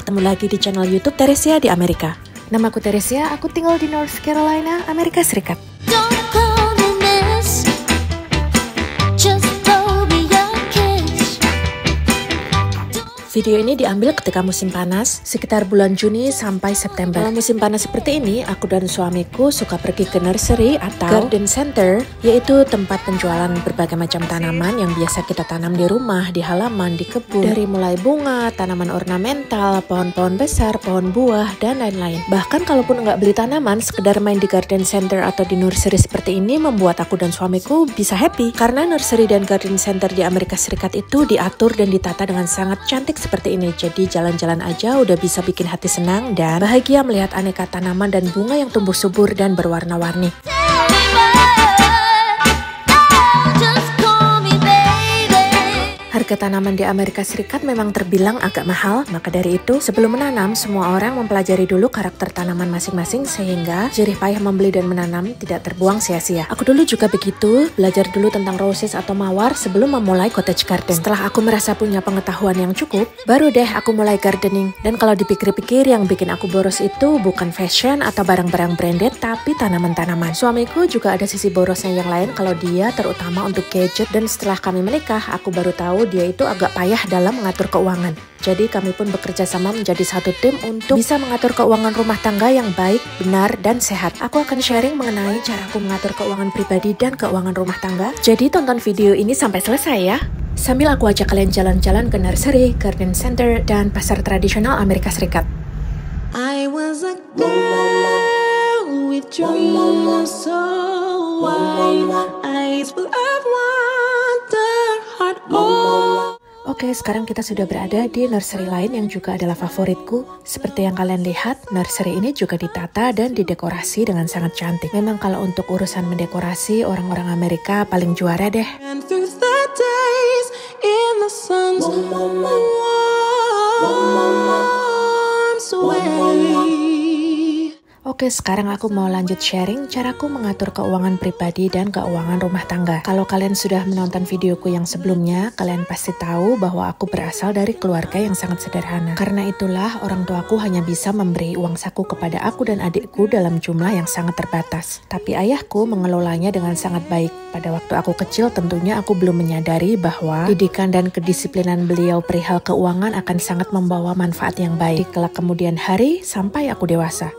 ketemu lagi di channel YouTube Teresia di Amerika. Namaku Teresia, aku tinggal di North Carolina, Amerika Serikat. Video ini diambil ketika musim panas, sekitar bulan Juni sampai September. Kalau musim panas seperti ini, aku dan suamiku suka pergi ke nursery atau garden center, yaitu tempat penjualan berbagai macam tanaman yang biasa kita tanam di rumah, di halaman, di kebun. Dari mulai bunga, tanaman ornamental, pohon-pohon besar, pohon buah, dan lain-lain. Bahkan kalaupun nggak beli tanaman, sekedar main di garden center atau di nursery seperti ini membuat aku dan suamiku bisa happy. Karena nursery dan garden center di Amerika Serikat itu diatur dan ditata dengan sangat cantik seperti ini. Jadi jalan-jalan aja udah bisa bikin hati senang dan bahagia melihat aneka tanaman dan bunga yang tumbuh subur dan berwarna-warni. Harga tanaman di Amerika Serikat memang terbilang agak mahal, maka dari itu sebelum menanam semua orang mempelajari dulu karakter tanaman masing-masing sehingga jerih payah membeli dan menanam tidak terbuang sia-sia. Aku dulu juga begitu, belajar dulu tentang roses atau mawar sebelum memulai cottage garden. Setelah aku merasa punya pengetahuan yang cukup, baru deh aku mulai gardening. Dan kalau dipikir-pikir yang bikin aku boros itu bukan fashion atau barang-barang branded, tapi tanaman-tanaman. Suamiku juga ada sisi borosnya yang lain kalau dia terutama untuk gadget, dan setelah kami menikah, aku baru tahu dia itu agak payah dalam mengatur keuangan. Jadi kami pun bekerja sama menjadi satu tim untuk bisa mengatur keuangan rumah tangga yang baik, benar, dan sehat. Aku akan sharing mengenai cara aku mengatur keuangan pribadi dan keuangan rumah tangga. Jadi tonton video ini sampai selesai ya. Sambil aku ajak kalian jalan-jalan ke nursery, garden center, dan pasar tradisional Amerika Serikat. I was a girl with dreams so wide, eyes full of wonder, heart Oke, sekarang kita sudah berada di nursery lain yang juga adalah favoritku. Seperti yang kalian lihat, nursery ini juga ditata dan didekorasi dengan sangat cantik. Memang kalau untuk urusan mendekorasi, orang-orang Amerika paling juara deh. Oke, sekarang aku mau lanjut sharing caraku mengatur keuangan pribadi dan keuangan rumah tangga. Kalau kalian sudah menonton videoku yang sebelumnya, kalian pasti tahu bahwa aku berasal dari keluarga yang sangat sederhana. Karena itulah orang tuaku hanya bisa memberi uang saku kepada aku dan adikku dalam jumlah yang sangat terbatas. Tapi ayahku mengelolanya dengan sangat baik. Pada waktu aku kecil tentunya aku belum menyadari bahwa didikan dan kedisiplinan beliau perihal keuangan akan sangat membawa manfaat yang baik di kelak kemudian hari sampai aku dewasa.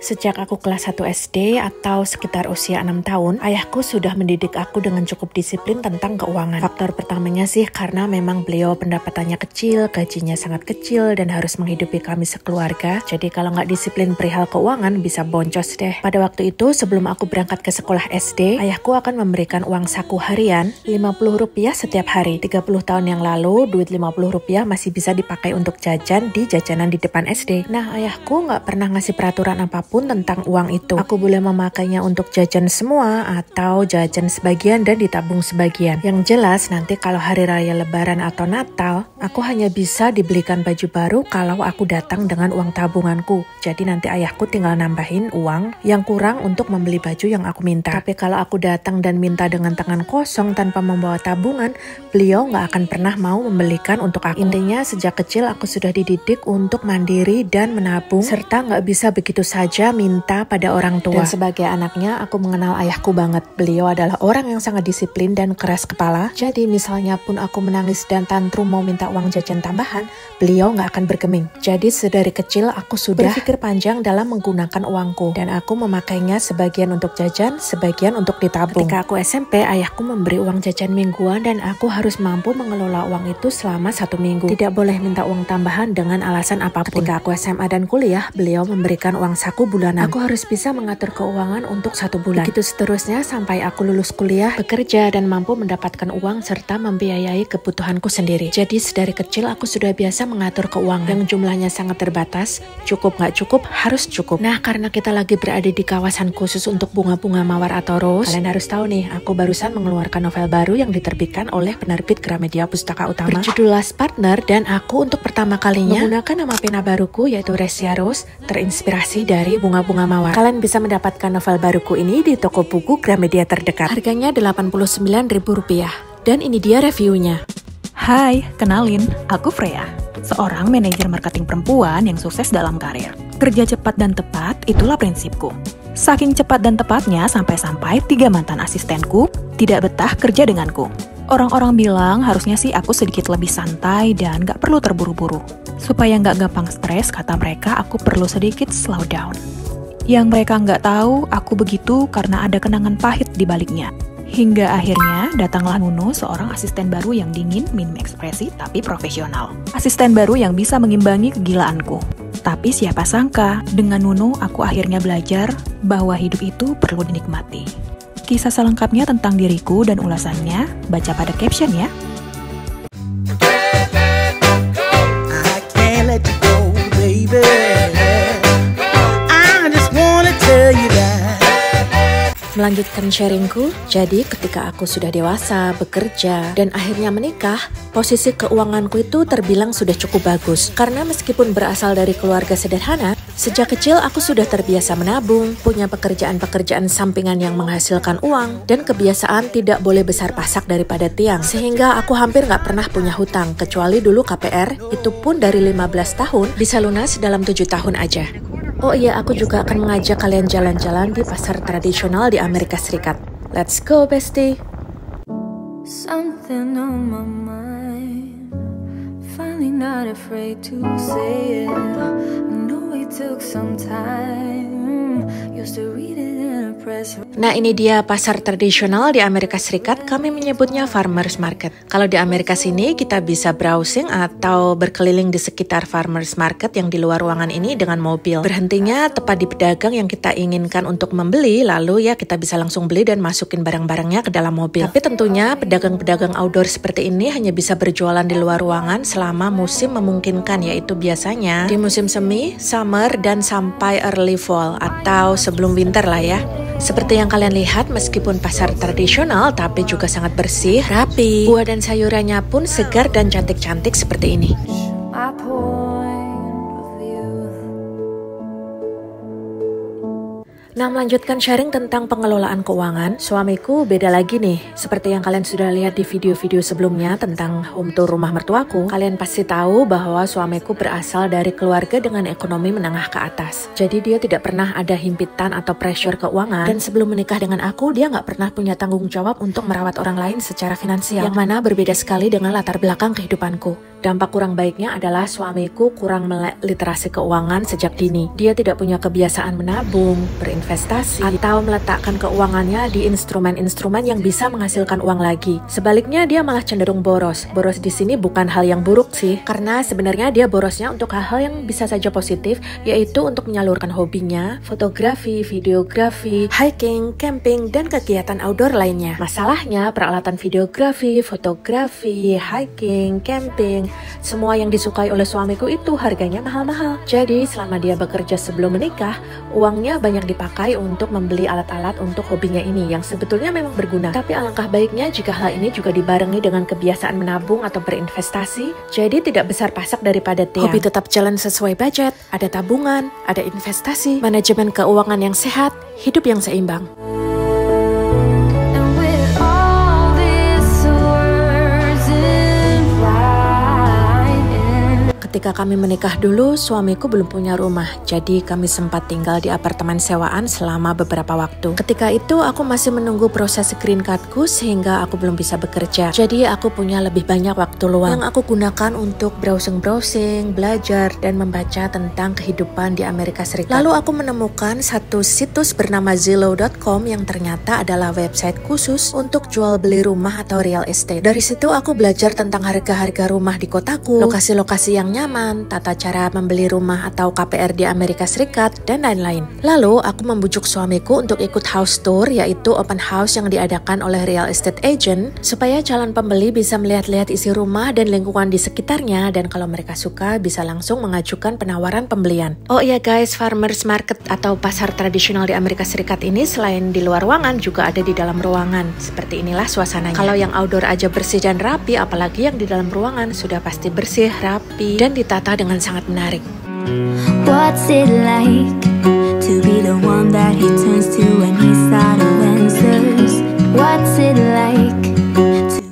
Sejak aku kelas 1 SD atau sekitar usia 6 tahun, ayahku sudah mendidik aku dengan cukup disiplin tentang keuangan. Faktor pertamanya sih karena memang beliau pendapatannya kecil, gajinya sangat kecil, dan harus menghidupi kami sekeluarga. Jadi kalau nggak disiplin perihal keuangan bisa boncos deh. Pada waktu itu sebelum aku berangkat ke sekolah SD, ayahku akan memberikan uang saku harian Rp50 setiap hari. 30 tahun yang lalu, duit Rp50 masih bisa dipakai untuk jajan di jajanan di depan SD. Nah, ayahku nggak pernah ngasih peraturan apapun tentang uang itu. Aku boleh memakainya untuk jajan semua atau jajan sebagian dan ditabung sebagian. Yang jelas nanti kalau hari raya lebaran atau Natal, aku hanya bisa dibelikan baju baru kalau aku datang dengan uang tabunganku. Jadi nanti ayahku tinggal nambahin uang yang kurang untuk membeli baju yang aku minta. Tapi kalau aku datang dan minta dengan tangan kosong tanpa membawa tabungan, beliau nggak akan pernah mau membelikan untuk aku. Intinya sejak kecil aku sudah dididik untuk mandiri dan menabung, serta nggak bisa begitu saja minta pada orang tua. Dan sebagai anaknya, aku mengenal ayahku banget. Beliau adalah orang yang sangat disiplin dan keras kepala. Jadi misalnya pun aku menangis dan tantrum mau minta uang jajan tambahan, beliau nggak akan bergeming. Jadi sedari kecil aku sudah berpikir panjang dalam menggunakan uangku. Dan aku memakainya sebagian untuk jajan, sebagian untuk ditabung. Ketika aku SMP, ayahku memberi uang jajan mingguan dan aku harus mampu mengelola uang itu selama 1 minggu. Tidak boleh minta uang tambahan dengan alasan apapun. Ketika aku SMA dan kuliah, beliau memberikan uang saku bulanan. Aku harus bisa mengatur keuangan untuk 1 bulan. Begitu seterusnya sampai aku lulus kuliah, bekerja, dan mampu mendapatkan uang serta membiayai kebutuhanku sendiri. Jadi sedari kecil aku sudah biasa mengatur keuangan yang jumlahnya sangat terbatas. Cukup nggak cukup, harus cukup. Nah, karena kita lagi berada di kawasan khusus untuk bunga-bunga mawar atau rose, kalian harus tahu nih, aku barusan mengeluarkan novel baru yang diterbitkan oleh penerbit Gramedia Pustaka Utama berjudul Last Partner, dan aku untuk pertama kalinya menggunakan nama pena baruku yaitu Resia Rose, terinspirasi dari bunga-bunga mawar. Kalian bisa mendapatkan novel baruku ini di toko buku Gramedia terdekat. Harganya Rp89.000. Dan ini dia reviewnya. Hai, kenalin, aku Freya, seorang manajer marketing perempuan yang sukses dalam karir. Kerja cepat dan tepat, itulah prinsipku. Saking cepat dan tepatnya sampai-sampai 3 mantan asistenku tidak betah kerja denganku. Orang-orang bilang harusnya sih aku sedikit lebih santai dan gak perlu terburu-buru. Supaya gak gampang stres, kata mereka aku perlu sedikit slow down. Yang mereka nggak tahu, aku begitu karena ada kenangan pahit di baliknya. Hingga akhirnya datanglah Nuno, seorang asisten baru yang dingin, minim ekspresi, tapi profesional. Asisten baru yang bisa mengimbangi kegilaanku. Tapi siapa sangka, dengan Nuno aku akhirnya belajar bahwa hidup itu perlu dinikmati. Kisah selengkapnya tentang diriku dan ulasannya, baca pada caption ya. I can't let you go, baby. I just wanna tell you that. Melanjutkan sharingku, jadi ketika aku sudah dewasa, bekerja, dan akhirnya menikah, posisi keuanganku itu terbilang sudah cukup bagus. Karena meskipun berasal dari keluarga sederhana, sejak kecil aku sudah terbiasa menabung, punya pekerjaan-pekerjaan sampingan yang menghasilkan uang, dan kebiasaan tidak boleh besar pasak daripada tiang. Sehingga aku hampir nggak pernah punya hutang, kecuali dulu KPR, itu pun dari 15 tahun, bisa lunas dalam 7 tahun aja. Oh iya, aku juga akan mengajak kalian jalan-jalan di pasar tradisional di Amerika Serikat. Let's go, bestie! Something on my mind, finally not afraid to say it. I know it took some time, used to read it in a press. Nah, ini dia pasar tradisional di Amerika Serikat, kami menyebutnya farmers market. Kalau di Amerika sini kita bisa browsing atau berkeliling di sekitar farmers market yang di luar ruangan ini dengan mobil. Berhentinya tepat di pedagang yang kita inginkan untuk membeli, lalu ya kita bisa langsung beli dan masukin barang-barangnya ke dalam mobil. Tapi tentunya pedagang-pedagang outdoor seperti ini hanya bisa berjualan di luar ruangan selama musim memungkinkan, yaitu biasanya di musim semi, summer, dan sampai early fall atau sebelum winter lah ya. Seperti yang kalian lihat, meskipun pasar tradisional tapi juga sangat bersih, rapi. Buah dan sayurannya pun segar dan cantik-cantik seperti ini. My point of view. Nah, melanjutkan sharing tentang pengelolaan keuangan, suamiku beda lagi nih. Seperti yang kalian sudah lihat di video-video sebelumnya tentang home tour rumah mertuaku, kalian pasti tahu bahwa suamiku berasal dari keluarga dengan ekonomi menengah ke atas. Jadi dia tidak pernah ada himpitan atau pressure keuangan, dan sebelum menikah dengan aku, dia nggak pernah punya tanggung jawab untuk merawat orang lain secara finansial, yang mana berbeda sekali dengan latar belakang kehidupanku. Dampak kurang baiknya adalah suamiku kurang melek literasi keuangan sejak dini. Dia tidak punya kebiasaan menabung, berinvestasi, atau meletakkan keuangannya di instrumen-instrumen yang bisa menghasilkan uang lagi. Sebaliknya dia malah cenderung boros. Boros di sini bukan hal yang buruk sih, karena sebenarnya dia borosnya untuk hal-hal yang bisa saja positif, yaitu untuk menyalurkan hobinya, fotografi, videografi, hiking, camping, dan kegiatan outdoor lainnya. Masalahnya peralatan videografi, fotografi, hiking, camping, semua yang disukai oleh suamiku itu harganya mahal-mahal. Jadi selama dia bekerja sebelum menikah, uangnya banyak dipakai untuk membeli alat-alat untuk hobinya ini yang sebetulnya memang berguna. Tapi alangkah baiknya jika hal ini juga dibarengi dengan kebiasaan menabung atau berinvestasi, jadi tidak besar pasak daripada tiang. Hobi tetap jalan sesuai budget, ada tabungan, ada investasi, manajemen keuangan yang sehat, hidup yang seimbang. Ketika kami menikah dulu, suamiku belum punya rumah, jadi kami sempat tinggal di apartemen sewaan selama beberapa waktu. Ketika itu aku masih menunggu proses green cardku sehingga aku belum bisa bekerja. Jadi aku punya lebih banyak waktu luang yang aku gunakan untuk browsing-browsing, belajar, dan membaca tentang kehidupan di Amerika Serikat. Lalu aku menemukan satu situs bernama Zillow.com yang ternyata adalah website khusus untuk jual beli rumah atau real estate. Dari situ aku belajar tentang harga-harga rumah di kotaku, lokasi-lokasi yang nyaman, tata cara membeli rumah atau KPR di Amerika Serikat, dan lain-lain. Lalu, aku membujuk suamiku untuk ikut house tour, yaitu open house yang diadakan oleh real estate agent, supaya calon pembeli bisa melihat-lihat isi rumah dan lingkungan di sekitarnya, dan kalau mereka suka, bisa langsung mengajukan penawaran pembelian. Oh iya guys, farmers market atau pasar tradisional di Amerika Serikat ini selain di luar ruangan, juga ada di dalam ruangan. Seperti inilah suasananya. Kalau yang outdoor aja bersih dan rapi, apalagi yang di dalam ruangan sudah pasti bersih, rapi, dan ditata dengan sangat menarik. What's it like to be the one that he turns to when he's out of answers? What's it like?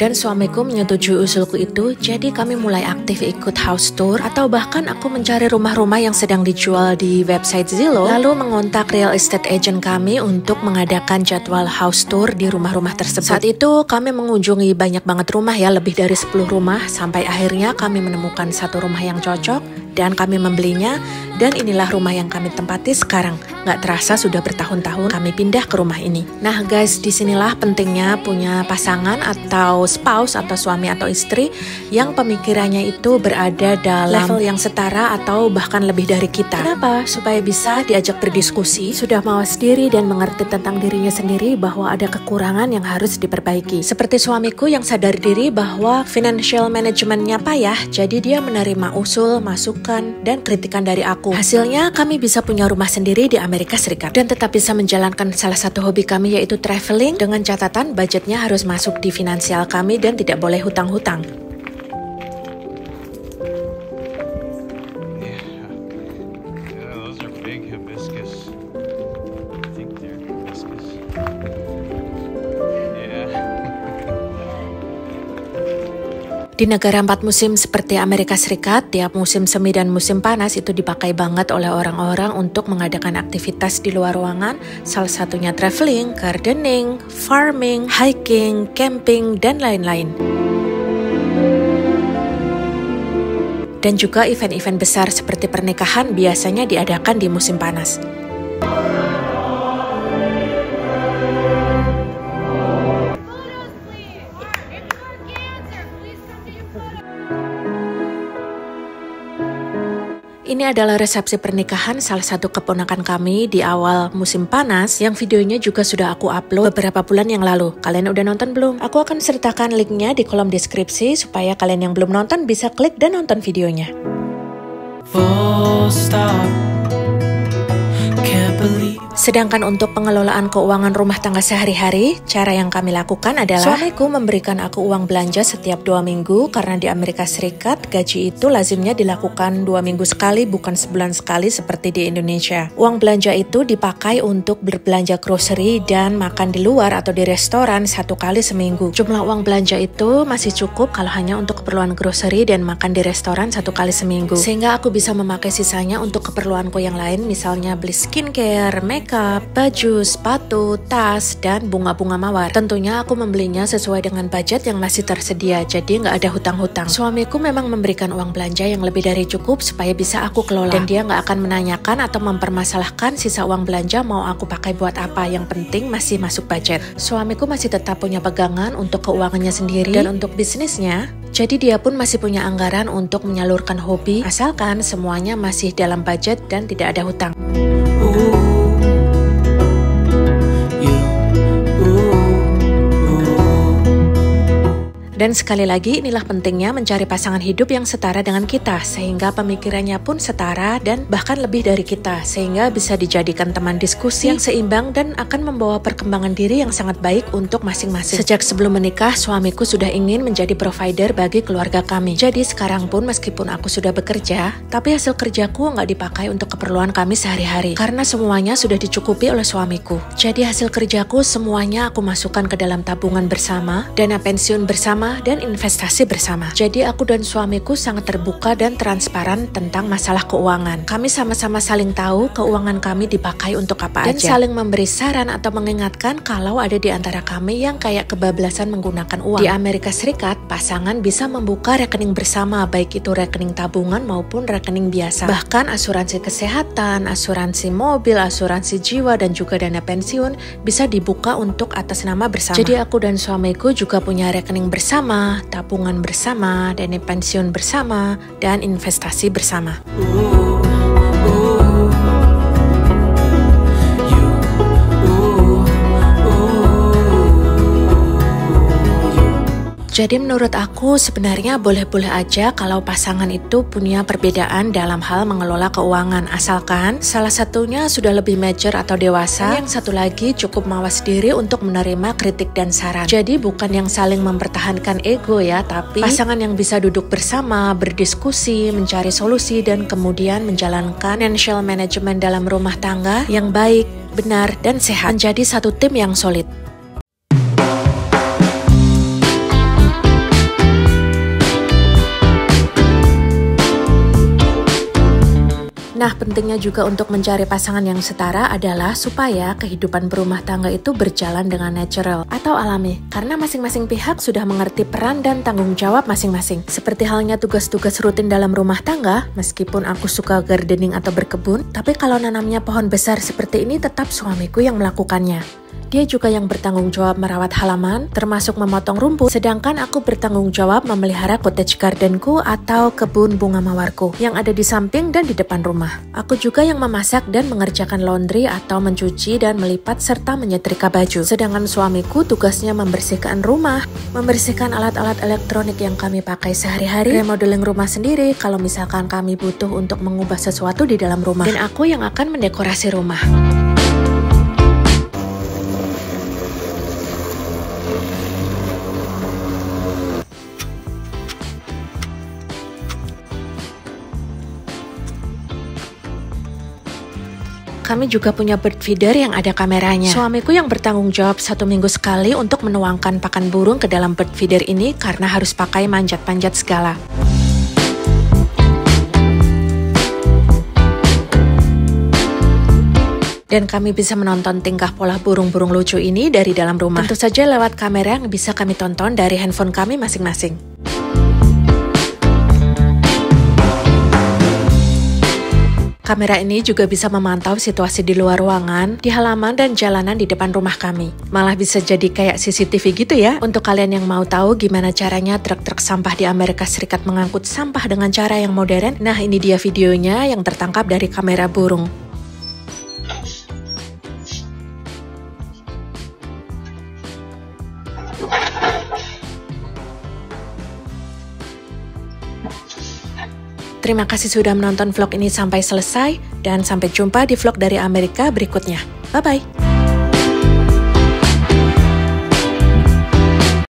Dan Dan suamiku menyetujui usulku itu, jadi kami mulai aktif ikut house tour, atau bahkan aku mencari rumah-rumah yang sedang dijual di website Zillow, lalu mengontak real estate agent kami untuk mengadakan jadwal house tour di rumah-rumah tersebut. Saat itu kami mengunjungi banyak banget rumah ya, lebih dari 10 rumah, sampai akhirnya kami menemukan satu rumah yang cocok dan kami membelinya, dan inilah rumah yang kami tempati sekarang. Nggak terasa sudah bertahun-tahun kami pindah ke rumah ini. Nah guys, disinilah pentingnya punya pasangan atau spouse atau suami atau istri yang pemikirannya itu berada dalam level yang setara atau bahkan lebih dari kita. Kenapa? Supaya bisa diajak berdiskusi, sudah mawas diri dan mengerti tentang dirinya sendiri bahwa ada kekurangan yang harus diperbaiki. Seperti suamiku yang sadar diri bahwa financial managementnya payah, jadi dia menerima usul, masukan, dan kritikan dari aku. Hasilnya kami bisa punya rumah sendiri di Amerika Serikat dan tetap bisa menjalankan salah satu hobi kami yaitu traveling, dengan catatan budgetnya harus masuk di finansial kami dan tidak boleh hutang-hutang. Di negara 4 musim seperti Amerika Serikat, tiap musim semi dan musim panas itu dipakai banget oleh orang-orang untuk mengadakan aktivitas di luar ruangan, salah satunya traveling, gardening, farming, hiking, camping, dan lain-lain. Dan juga event-event besar seperti pernikahan biasanya diadakan di musim panas. Ini adalah resepsi pernikahan salah satu keponakan kami di awal musim panas yang videonya juga sudah aku upload beberapa bulan yang lalu. Kalian udah nonton belum? Aku akan sertakan linknya di kolom deskripsi supaya kalian yang belum nonton bisa klik dan nonton videonya. Full stop. Can't believe. Sedangkan untuk pengelolaan keuangan rumah tangga sehari-hari, cara yang kami lakukan adalah suamiku memberikan aku uang belanja setiap 2 minggu karena di Amerika Serikat gaji itu lazimnya dilakukan 2 minggu sekali bukan sebulan sekali seperti di Indonesia. Uang belanja itu dipakai untuk berbelanja grocery dan makan di luar atau di restoran 1 kali seminggu. Jumlah uang belanja itu masih cukup kalau hanya untuk keperluan grocery dan makan di restoran 1 kali seminggu. Sehingga aku bisa memakai sisanya untuk keperluanku yang lain, misalnya beli skincare, makeup, baju, sepatu, tas, dan bunga-bunga mawar. Tentunya aku membelinya sesuai dengan budget yang masih tersedia, jadi nggak ada hutang-hutang. Suamiku memang memberikan uang belanja yang lebih dari cukup supaya bisa aku kelola, dan dia nggak akan menanyakan atau mempermasalahkan sisa uang belanja mau aku pakai buat apa, yang penting masih masuk budget. Suamiku masih tetap punya pegangan untuk keuangannya sendiri dan untuk bisnisnya, jadi dia pun masih punya anggaran untuk menyalurkan hobi, asalkan semuanya masih dalam budget dan tidak ada hutang. Dan sekali lagi inilah pentingnya mencari pasangan hidup yang setara dengan kita, sehingga pemikirannya pun setara dan bahkan lebih dari kita, sehingga bisa dijadikan teman diskusi yang seimbang dan akan membawa perkembangan diri yang sangat baik untuk masing-masing. Sejak sebelum menikah, suamiku sudah ingin menjadi provider bagi keluarga kami. Jadi sekarang pun meskipun aku sudah bekerja, tapi hasil kerjaku nggak dipakai untuk keperluan kami sehari-hari, karena semuanya sudah dicukupi oleh suamiku. Jadi hasil kerjaku semuanya aku masukkan ke dalam tabungan bersama, dana pensiun bersama, dan investasi bersama. Jadi aku dan suamiku sangat terbuka dan transparan tentang masalah keuangan. Kami sama-sama saling tahu keuangan kami dipakai untuk apa dan aja. Dan saling memberi saran atau mengingatkan kalau ada di antara kami yang kayak kebablasan menggunakan uang. Di Amerika Serikat, pasangan bisa membuka rekening bersama, baik itu rekening tabungan maupun rekening biasa. Bahkan asuransi kesehatan, asuransi mobil, asuransi jiwa, dan juga dana pensiun bisa dibuka untuk atas nama bersama. Jadi aku dan suamiku juga punya rekening bersama, tabungan bersama, dana pensiun bersama, dan investasi bersama. Jadi menurut aku sebenarnya boleh-boleh aja kalau pasangan itu punya perbedaan dalam hal mengelola keuangan, asalkan salah satunya sudah lebih mature atau dewasa, yang satu lagi cukup mawas diri untuk menerima kritik dan saran. Jadi bukan yang saling mempertahankan ego ya, tapi pasangan yang bisa duduk bersama, berdiskusi, mencari solusi, dan kemudian menjalankan financial management dalam rumah tangga yang baik, benar, dan sehat, menjadi satu tim yang solid. Nah, pentingnya juga untuk mencari pasangan yang setara adalah supaya kehidupan berumah tangga itu berjalan dengan natural atau alami. Karena masing-masing pihak sudah mengerti peran dan tanggung jawab masing-masing. Seperti halnya tugas-tugas rutin dalam rumah tangga, meskipun aku suka gardening atau berkebun, tapi kalau nanamnya pohon besar seperti ini tetap suamiku yang melakukannya. Dia juga yang bertanggung jawab merawat halaman, termasuk memotong rumput, sedangkan aku bertanggung jawab memelihara cottage gardenku atau kebun bunga mawarku yang ada di samping dan di depan rumah. Aku juga yang memasak dan mengerjakan laundry atau mencuci dan melipat serta menyetrika baju. Sedangkan suamiku tugasnya membersihkan rumah, membersihkan alat-alat elektronik yang kami pakai sehari-hari, remodeling rumah sendiri kalau misalkan kami butuh untuk mengubah sesuatu di dalam rumah. Dan aku yang akan mendekorasi rumah. Kami juga punya bird feeder yang ada kameranya. Suamiku yang bertanggung jawab 1 minggu sekali untuk menuangkan pakan burung ke dalam bird feeder ini karena harus pakai manjat-manjat segala. Dan kami bisa menonton tingkah pola burung-burung lucu ini dari dalam rumah. Tentu saja lewat kamera yang bisa kami tonton dari handphone kami masing-masing. Kamera ini juga bisa memantau situasi di luar ruangan, di halaman dan jalanan di depan rumah kami. Malah bisa jadi kayak CCTV gitu ya. Untuk kalian yang mau tahu gimana caranya truk-truk sampah di Amerika Serikat mengangkut sampah dengan cara yang modern, nah ini dia videonya yang tertangkap dari kamera burung. Terima kasih sudah menonton vlog ini sampai selesai, dan sampai jumpa di vlog dari Amerika berikutnya. Bye-bye!